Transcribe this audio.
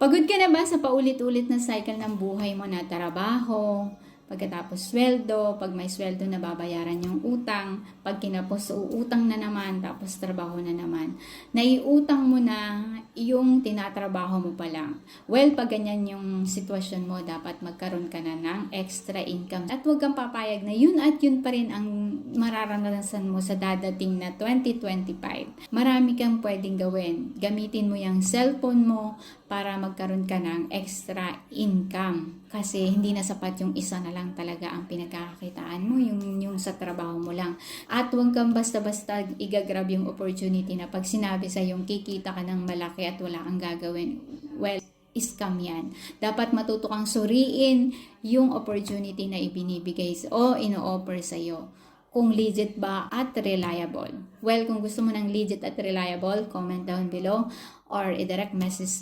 Pagod ka na ba sa paulit-ulit na cycle ng buhay mo na trabaho, pagkatapos sweldo, pag may sweldo na babayaran yung utang, pag kinapos uutang na naman, tapos trabaho na naman. Naiutang mo na yung tinatrabaho mo pa lang. Well, pag ganyan yung sitwasyon mo, dapat magkaroon ka na ng extra income. At huwag kang papayag na yun at yun pa rin ang mararanasan mo sa dadating na 2025. Marami kang pwedeng gawin. Gamitin mo yung cellphone mo para magkaroon ka ng extra income. Kasi hindi na sapat yung isa na lang talaga ang pinagkakakitaan mo, yung sa trabaho mo lang. At huwag kang basta-basta igagrab yung opportunity na pag sinabi sa yung kikita ka ng malaki at wala kang gagawin. Well, scam yan. Dapat matuto kang suriin yung opportunity na ibinibigay o ino-offer sa'yo. Kung legit ba at reliable. Well, kung gusto mo ng legit at reliable, comment down below or i-direct message mo